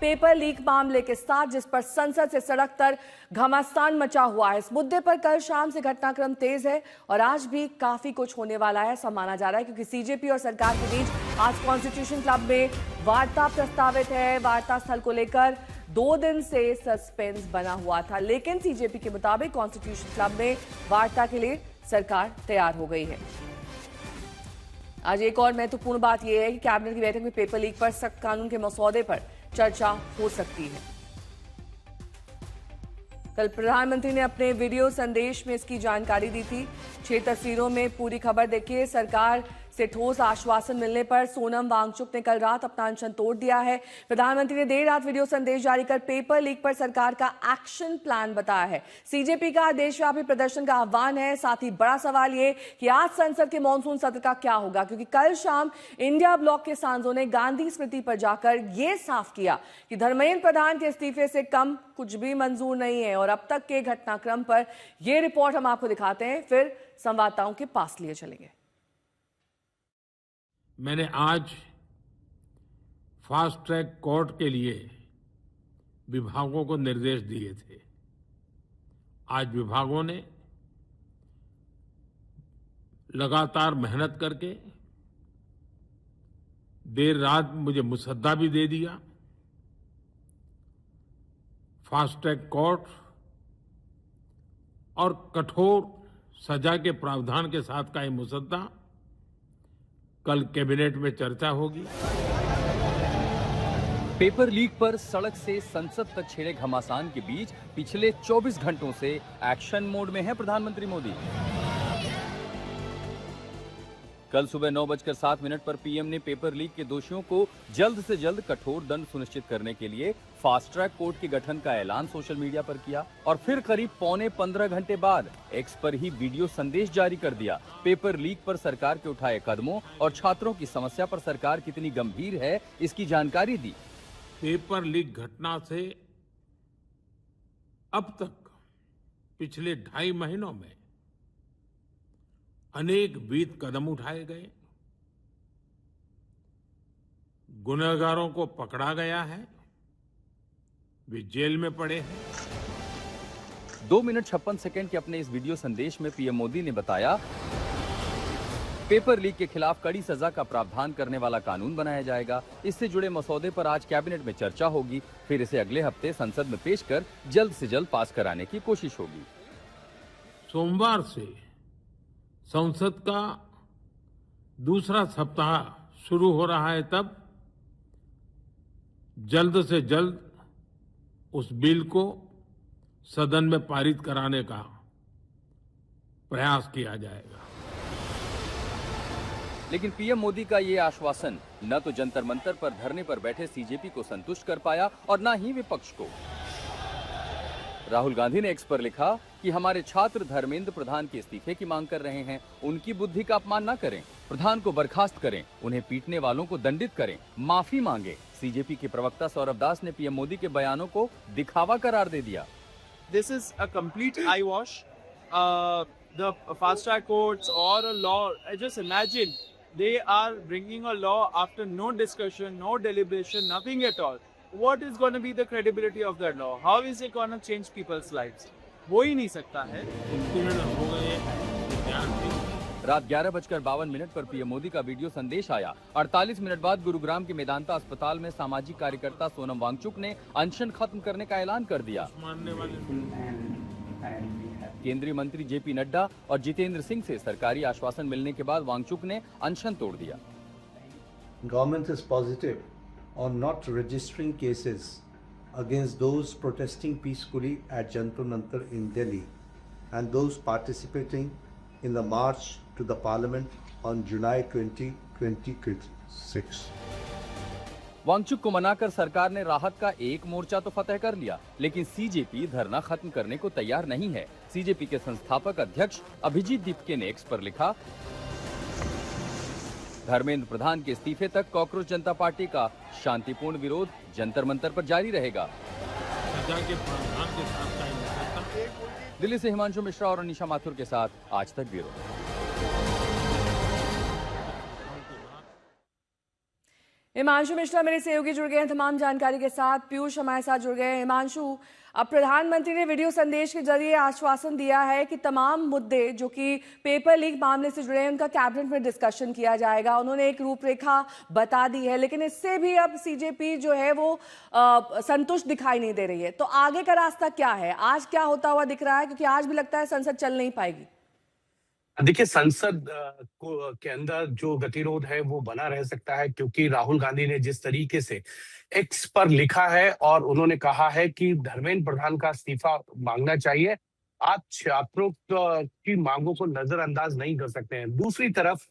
Paper leak मामले के साथ जिस पर संसद से सड़क तक घमासान मचा हुआ है। इस मुद्दे पर कल शाम से घटनाक्रम तेज है और आज भी काफी कुछ होने वाला है, ऐसा माना जा रहा है, क्योंकि सीजेपी और सरकार के बीच आज कॉन्स्टिट्यूशन क्लब में वार्ता प्रस्तावित है। वार्ता स्थल को लेकर 2 दिन से सस्पेंस बना हुआ था, लेकिन सीजेपी के मुताबिक कॉन्स्टिट्यूशन क्लब में वार्ता के लिए सरकार तैयार हो गई है। आज एक और महत्वपूर्ण बात यह है कि कैबिनेट की बैठक में पेपर लीक पर सख्त कानून के मसौदे पर चर्चा हो सकती है। कल प्रधानमंत्री ने अपने वीडियो संदेश में इसकी जानकारी दी थी। 6 तस्वीरों में पूरी खबर देखिए। सरकार से ठोस आश्वासन मिलने पर सोनम वांगचुक ने कल रात अपना अनशन तोड़ दिया है। प्रधानमंत्री ने देर रात वीडियो संदेश जारी कर पेपर लीक पर सरकार का एक्शन प्लान बताया है। सीजेपी का देशव्यापी प्रदर्शन का आह्वान है। साथ ही बड़ा सवाल ये कि आज संसद के मॉनसून सत्र का क्या होगा, क्योंकि कल शाम इंडिया ब्लॉक के सांसदों ने गांधी स्मृति पर जाकर यह साफ किया कि धर्मेंद्र प्रधान के इस्तीफे से कम कुछ भी मंजूर नहीं है। और अब तक के घटनाक्रम पर यह रिपोर्ट हम आपको दिखाते हैं, फिर संवाददाताओं के पास लिए चलेंगे। मैंने आज फास्ट ट्रैक कोर्ट के लिए विभागों को निर्देश दिए थे। आज विभागों ने लगातार मेहनत करके देर रात मुझे मुसद्दा भी दे दिया। फास्ट ट्रैक कोर्ट और कठोर सजा के प्रावधान के साथ का ये मुसद्दा कल कैबिनेट में चर्चा होगी। पेपर लीक पर सड़क से संसद तक छिड़े घमासान के बीच पिछले 24 घंटों से एक्शन मोड में है प्रधानमंत्री मोदी। कल सुबह 9:07 पर पीएम ने पेपर लीक के दोषियों को जल्द से जल्द कठोर दंड सुनिश्चित करने के लिए फास्ट ट्रैक कोर्ट के गठन का ऐलान सोशल मीडिया पर किया और फिर करीब पौने 15 घंटे बाद एक्स पर ही वीडियो संदेश जारी कर दिया। पेपर लीक पर सरकार के उठाए कदमों और छात्रों की समस्या पर सरकार कितनी गंभीर है, इसकी जानकारी दी। पेपर लीक घटना से अब तक पिछले 2.5 महीनों में अनेक विध कदम उठाए गए, गुनहगारों को पकड़ा गया है, वे जेल में पड़े हैं। 2 मिनट 56 सेकंड के अपने इस वीडियो संदेश में पीएम मोदी ने बताया, पेपर लीक के खिलाफ कड़ी सजा का प्रावधान करने वाला कानून बनाया जाएगा। इससे जुड़े मसौदे पर आज कैबिनेट में चर्चा होगी, फिर इसे अगले हफ्ते संसद में पेश कर जल्द से जल्द पास कराने की कोशिश होगी। सोमवार से संसद का दूसरा सप्ताह शुरू हो रहा है, तब जल्द से जल्द उस बिल को सदन में पारित कराने का प्रयास किया जाएगा। लेकिन पीएम मोदी का ये आश्वासन न तो जंतर मंतर पर धरने पर बैठे सीजेपी को संतुष्ट कर पाया और न ही विपक्ष को। राहुल गांधी ने एक्स पर लिखा कि हमारे छात्र धर्मेंद्र प्रधान के इस्तीफे की मांग कर रहे हैं। उनकी बुद्धि का अपमान न करें, प्रधान को बर्खास्त करें, उन्हें पीटने वालों को दंडित करें, माफी मांगे। सीजेपी के प्रवक्ता सौरभ दास ने पीएम मोदी के बयानों को दिखावा करार दे दिया। This is a complete eyewash. The fast track courts or a law, just imagine they are bringing a law after no discussion, no deliberation, nothing at all. What is going to be the credibility of that law? How is it going to change people's lives? हो ही नहीं सकता है। रात 11:52 पर PM Modi का video संदेश आया। 48 minute बाद गुरुग्राम के मेदांता अस्पताल में सामाजिक कार्यकर्ता सोनम वांगचुक ने अनशन खत्म करने का ऐलान कर दिया। केंद्रीय मंत्री जेपी नड्डा और जितेंद्र सिंह से सरकारी आश्वासन मिलने के बाद वांगचुक ने अनशन तोड़ दिया। Government is positive on not registering cases against those protesting peacefully at Jantar Mantar in Delhi and those participating in the march to the parliament on July 2026. Wangchuck को मनाकर सरकार ने राहत का एक मोर्चा तो फतेह कर लिया, लेकिन सीजेपी धरना खत्म करने को तैयार नहीं है। सीजेपी के संस्थापक अध्यक्ष अभिजीत दीपके ने एक्स पर लिखा, धर्मेंद्र प्रधान के इस्तीफे तक कॉकरोच जनता पार्टी का शांतिपूर्ण विरोध जंतर मंतर पर जारी रहेगा। दिल्ली से हिमांशु मिश्रा और अनिशा माथुर के साथ आज तक ब्यूरो। हिमांशु मिश्रा मेरे सहयोगी जुड़ गए हैं तमाम जानकारी के साथ। पीयूष हमारे साथ जुड़ गए हैं। हिमांशु, अब प्रधानमंत्री ने वीडियो संदेश के जरिए आश्वासन दिया है कि तमाम मुद्दे जो कि पेपर लीक मामले से जुड़े हैं उनका कैबिनेट में डिस्कशन किया जाएगा। उन्होंने एक रूपरेखा बता दी है, लेकिन इससे भी अब सीजेपी जो है वो संतुष्ट दिखाई नहीं दे रही है। तो आगे का रास्ता क्या है? आज क्या होता हुआ दिख रहा है? क्योंकि आज भी लगता है संसद चल नहीं पाएगी। देखिए, संसद को के अंदर जो गतिरोध है वो बना रह सकता है, क्योंकि राहुल गांधी ने जिस तरीके से एक्स पर लिखा है और उन्होंने कहा है कि धर्मेंद्र प्रधान का इस्तीफा मांगना चाहिए, आप छात्रों की मांगों को नजरअंदाज नहीं कर सकते हैं। दूसरी तरफ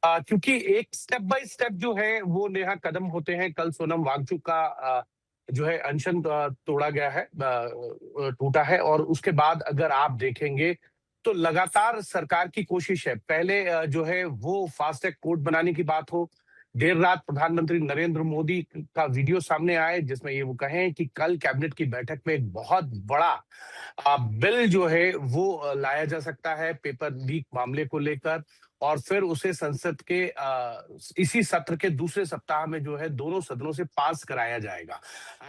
क्योंकि एक स्टेप बाय स्टेप जो है वो नेहा कदम होते हैं। कल सोनम वांगचुक का जो है अनशन तोड़ा गया है, टूटा है, और उसके बाद अगर आप देखेंगे तो लगातार सरकार की कोशिश है। पहले जो है वो फास्ट ट्रैक कोर्ट बनाने की बात हो, देर रात प्रधानमंत्री नरेंद्र मोदी का वीडियो सामने आए जिसमें ये वो कहें कि कल कैबिनेट की बैठक में एक बहुत बड़ा बिल जो है वो लाया जा सकता है पेपर लीक मामले को लेकर, और फिर उसे संसद के इसी सत्र के दूसरे सप्ताह में जो है दोनों सदनों से पास कराया जाएगा,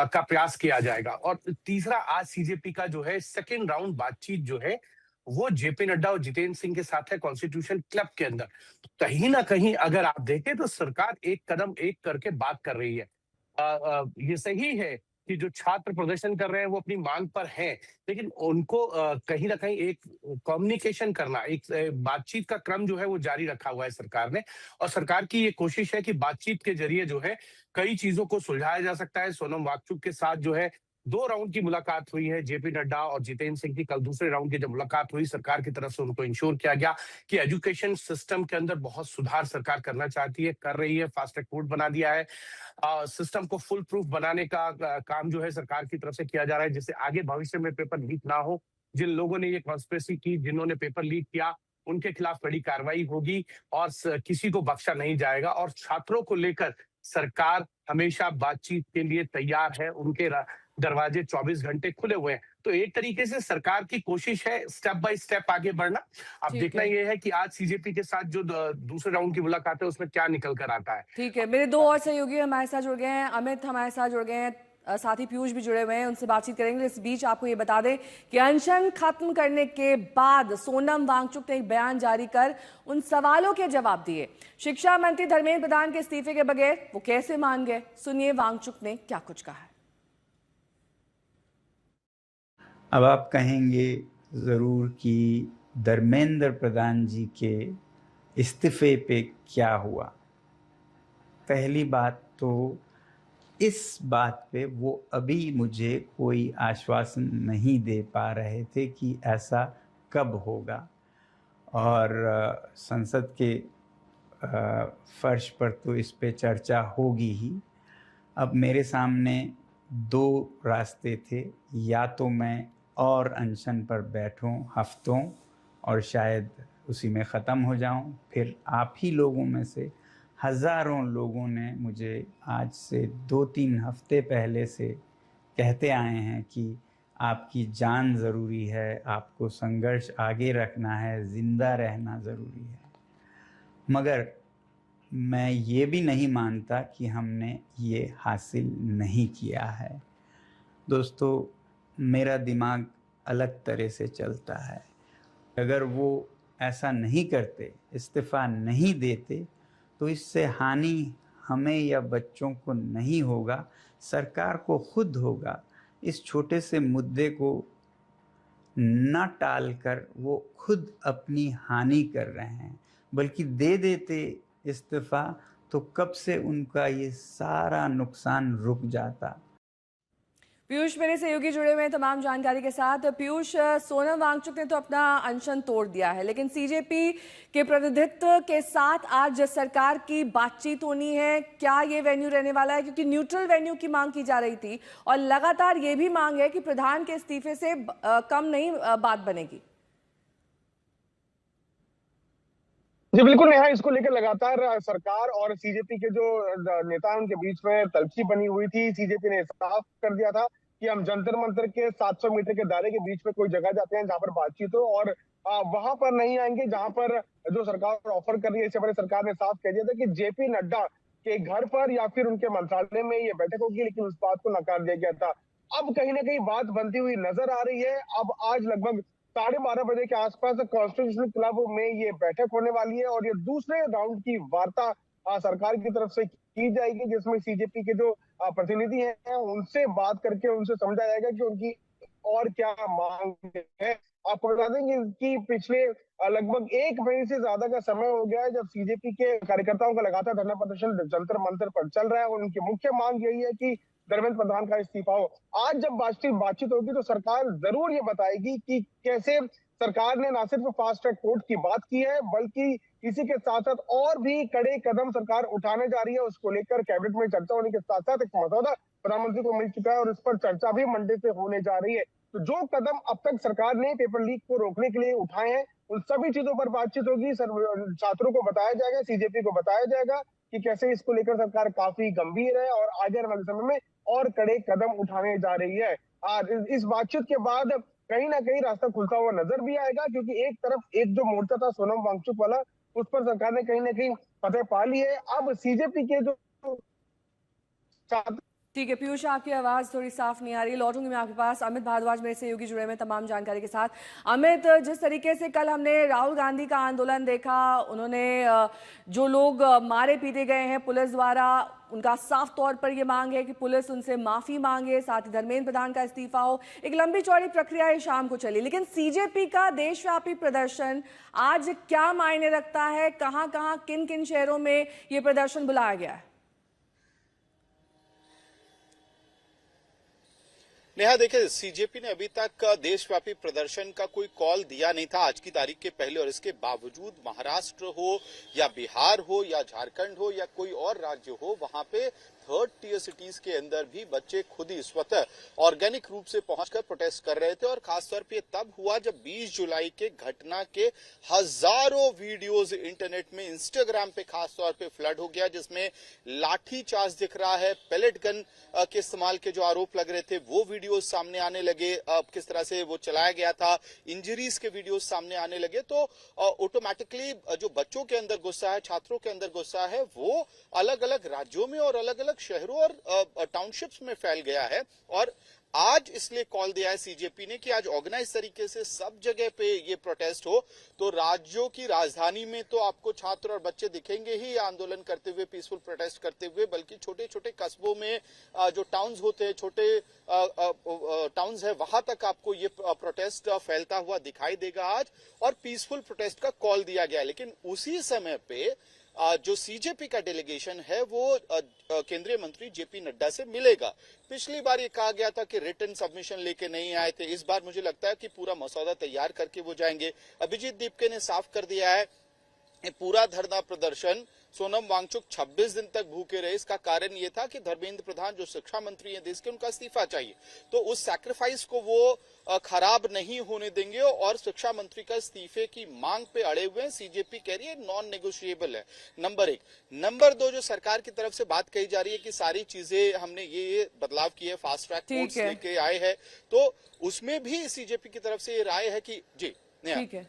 का प्रयास किया जाएगा। और तीसरा, आज सीजेपी का जो है सेकेंड राउंड बातचीत जो है वो जेपी नड्डा और जितेंद्र सिंह के साथ है कॉन्स्टिट्यूशन क्लब के अंदर। कहीं ना कहीं अगर आप देखें तो सरकार एक कदम एक करके बात कर रही है। ये सही है कि जो छात्र प्रदर्शन कर रहे हैं वो अपनी मांग पर हैं, लेकिन उनको कहीं ना कहीं एक कम्युनिकेशन करना, एक बातचीत का क्रम जो है वो जारी रखा हुआ है सरकार ने, और सरकार की ये कोशिश है कि बातचीत के जरिए जो है कई चीजों को सुलझाया जा सकता है। सोनम वांगचुक के साथ जो है 2 राउंड की मुलाकात हुई है जेपी नड्डा और जितेंद्र सिंह की। कल दूसरे राउंड की जब मुलाकात हुई, सरकार की तरफ से उनको इंश्योर किया गया कि एजुकेशन सिस्टम के अंदर बहुत सुधार सरकार करना चाहती है, कर रही है, फास्ट ट्रैक कोर्ट बना दिया है, सिस्टम को फुल प्रूफ बनाने का काम जो है सरकार की तरफ से किया जा रहा है, जिससे आगे भविष्य में पेपर लीक ना हो। जिन लोगों ने ये कॉन्स्पिरेसी की, जिन्होंने पेपर लीक किया, उनके खिलाफ कड़ी कार्रवाई होगी और किसी को बख्शा नहीं जाएगा। और छात्रों को लेकर सरकार हमेशा बातचीत के लिए तैयार है, उनके दरवाजे 24 घंटे खुले हुए हैं। तो एक तरीके से सरकार की कोशिश है स्टेप बाय स्टेप आगे बढ़ना। अब देखना यह है कि आज सीजेपी के साथ जो दूसरे राउंड की मुलाकात है उसमें क्या निकल कर आता है। ठीक है, मेरे 2 और सहयोगी हमारे साथ जुड़ गए हैं। अमित हमारे साथ जुड़ गए हैं, साथ ही पीयूष भी जुड़े हुए हैं, उनसे बातचीत करेंगे। इस बीच आपको ये बता दें कि अनशन खत्म करने के बाद सोनम वांगचुक ने एक बयान जारी कर उन सवालों के जवाब दिए। शिक्षा मंत्री धर्मेंद्र प्रधान के इस्तीफे के बगैर वो कैसे मान गए, सुनिए वांगचुक ने क्या कुछ कहा है। अब आप कहेंगे ज़रूर कि धर्मेंद्र प्रधान जी के इस्तीफे पे क्या हुआ। पहली बात तो इस बात पे वो अभी मुझे कोई आश्वासन नहीं दे पा रहे थे कि ऐसा कब होगा, और संसद के फर्श पर तो इस पे चर्चा होगी ही। अब मेरे सामने 2 रास्ते थे, या तो मैं और अनशन पर बैठूं हफ्तों और शायद उसी में ख़त्म हो जाऊं, फिर आप ही लोगों में से हज़ारों लोगों ने मुझे आज से 2-3 हफ्ते पहले से कहते आए हैं कि आपकी जान ज़रूरी है, आपको संघर्ष आगे रखना है, ज़िंदा रहना ज़रूरी है। मगर मैं ये भी नहीं मानता कि हमने ये हासिल नहीं किया है। दोस्तों, मेरा दिमाग अलग तरह से चलता है। अगर वो ऐसा नहीं करते, इस्तीफ़ा नहीं देते, तो इससे हानि हमें या बच्चों को नहीं होगा, सरकार को खुद होगा। इस छोटे से मुद्दे को न टालकर वो खुद अपनी हानि कर रहे हैं, बल्कि दे देते इस्तीफ़ा तो कब से उनका ये सारा नुकसान रुक जाता। पीयूष मेरे सहयोगी जुड़े हुए हैं तमाम जानकारी के साथ। पीयूष, सोनम वांगचुक ने तो अपना अनशन तोड़ दिया है, लेकिन सीजेपी के प्रतिनिधित्व के साथ आज सरकार की बातचीत होनी है। क्या ये वेन्यू रहने वाला है? क्योंकि न्यूट्रल वेन्यू की मांग की जा रही थी और लगातार ये भी मांग है कि प्रधान के इस्तीफे से कम नहीं बात बनेगी। जी बिल्कुल नेहा, इसको लेकर लगातार सरकार और सीजेपी के जो नेता हैं उनके बीच में तलखी बनी हुई थी। सीजेपी ने साफ कर दिया था कि हम जंतर मंतर के 700 मीटर के दायरे के बीच में कोई जगह जाते हैं जहां पर बातचीत हो, और वहां पर नहीं आएंगे जहां पर जो सरकार ऑफर कर रही है। इससे पहले सरकार ने साफ कह दिया था कि जेपी नड्डा के घर पर या फिर उनके मंत्रालय में ये बैठक होगी, लेकिन उस बात को नकार दिया गया था। अब कहीं ना कहीं बात बनती हुई नजर आ रही है। अब आज लगभग 12:30 बजे के आसपास कॉन्स्टिट्यूशन क्लब में ये बैठक होने वाली है और ये दूसरे राउंड की वार्ता सरकार की तरफ से की जाएगी, जिसमें सीजेपी के जो प्रतिनिधि हैं उनसे बात करके उनसे समझा जाएगा कि उनकी और क्या मांग है। आपको बता दें कि पिछले लगभग 1 महीने से ज्यादा का समय हो गया है जब सीजेपी के कार्यकर्ताओं का लगातार धरना प्रदर्शन जंतर मंतर पर चल रहा है और उनकी मुख्य मांग यही है कि धर्मेंद्र प्रधान का इस्तीफा हो। आज जब बातचीत होगी तो सरकार जरूर ये बताएगी कि कैसे सरकार ने न सिर्फ फास्ट ट्रैक कोर्ट की बात की है, बल्कि इसी के साथ साथ और भी कड़े कदम सरकार उठाने जा रही है। उसको लेकर कैबिनेट में चर्चा होने के साथ साथ एक मसौदा प्रधानमंत्री को मिल चुका है और इस पर चर्चा भी मंडे से होने जा रही है। तो जो कदम अब तक सरकार ने पेपर लीक को रोकने के लिए उठाए हैं, उन सभी चीजों पर बातचीत होगी। छात्रों को बताया जाएगा, सीजेपी को बताया जाएगा कि कैसे इसको लेकर सरकार काफी गंभीर है और आगे आने वाले समय में और कड़े कदम उठाने जा रही है। इस बातचीत के बाद कहीं ना कहीं रास्ता खुलता हुआ नजर भी आएगा, क्योंकि एक तरफ एक जो मोर्चा था सोनम वांगचुक वाला, उस पर सरकार ने कहीं ना कहीं फतेह पा ली है। अब सीजेपी के जो ठीक है पीयूष, आपकी आवाज़ थोड़ी साफ नहीं आ रही, लौटूंगी मैं आपके पास। अमित भारद्वाज मेरे सहयोगी जुड़े में तमाम जानकारी के साथ। अमित, जिस तरीके से कल हमने राहुल गांधी का आंदोलन देखा, उन्होंने जो लोग मारे पीटे गए हैं पुलिस द्वारा, उनका साफ तौर पर यह मांग है कि पुलिस उनसे माफी मांगे, साथ ही धर्मेंद्र प्रधान का इस्तीफा हो। एक लंबी चौड़ी प्रक्रिया है, शाम को चली, लेकिन सीजेपी का देशव्यापी प्रदर्शन आज क्या मायने रखता है? कहां कहां किन किन शहरों में ये प्रदर्शन बुलाया गया है? नेहा, देखिए, सीजेपी ने अभी तक देशव्यापी प्रदर्शन का कोई कॉल दिया नहीं था आज की तारीख के पहले, और इसके बावजूद महाराष्ट्र हो या बिहार हो या झारखंड हो या कोई और राज्य हो, वहां पे 3rd टियर सिटीज के अंदर भी बच्चे खुद ही स्वतः ऑर्गेनिक रूप से पहुंचकर प्रोटेस्ट कर रहे थे। और खासतौर पे तब हुआ जब 20 जुलाई के घटना के हजारों वीडियोस इंटरनेट में, इंस्टाग्राम पे खासतौर पे फ्लड हो गया, जिसमें लाठी चार्ज दिख रहा है, पेलेट गन के इस्तेमाल के जो आरोप लग रहे थे वो वीडियोस सामने आने लगे, किस तरह से वो चलाया गया था, इंजरीज के वीडियोस सामने आने लगे। तो ऑटोमेटिकली जो बच्चों के अंदर गुस्सा है, छात्रों के अंदर गुस्सा है, वो अलग अलग राज्यों में और अलग अलग शहरों और टाउनशिप्स में फैल गया है। और आज इसलिए कॉल दिया है सीजेपी ने कि आज ऑर्गेनाइज तरीके से सब जगह पे ये प्रोटेस्ट हो। तो राज्यों की राजधानी में तो आपको छात्र और बच्चे दिखेंगे ही आंदोलन करते हुए, पीसफुल प्रोटेस्ट करते हुए, बल्कि छोटे छोटे कस्बों में जो टाउन्स होते हैं, छोटे टाउन्स है, वहां तक आपको ये प्रोटेस्ट फैलता हुआ दिखाई देगा आज। और पीसफुल प्रोटेस्ट का कॉल दिया गया है, लेकिन उसी समय पे जो सीजेपी का डेलीगेशन है वो केंद्रीय मंत्री जेपी नड्डा से मिलेगा। पिछली बार ये कहा गया था कि रिटन सबमिशन लेके नहीं आए थे, इस बार मुझे लगता है कि पूरा मसौदा तैयार करके वो जाएंगे। अभिजीत दीपके ने साफ कर दिया है कि पूरा धरना प्रदर्शन सोनम वांगचुक 26 दिन तक भूखे रहे, इसका कारण ये था कि धर्मेंद्र प्रधान जो शिक्षा मंत्री हैं देश के, उनका इस्तीफा चाहिए। तो उस सैक्रिफाइस को वो खराब नहीं होने देंगे और शिक्षा मंत्री का इस्तीफे की मांग पे अड़े हुए हैं। सीजेपी कह रही है नॉन नेगोशिएबल है, नंबर 1। नंबर 2, जो सरकार की तरफ से बात कही जा रही है कि सारी चीजें हमने ये बदलाव किए, फास्ट ट्रैक कोर्ट्स लेके आए हैं, तो उसमें भी सीजेपी की तरफ से ये राय है कि जी ठीक है।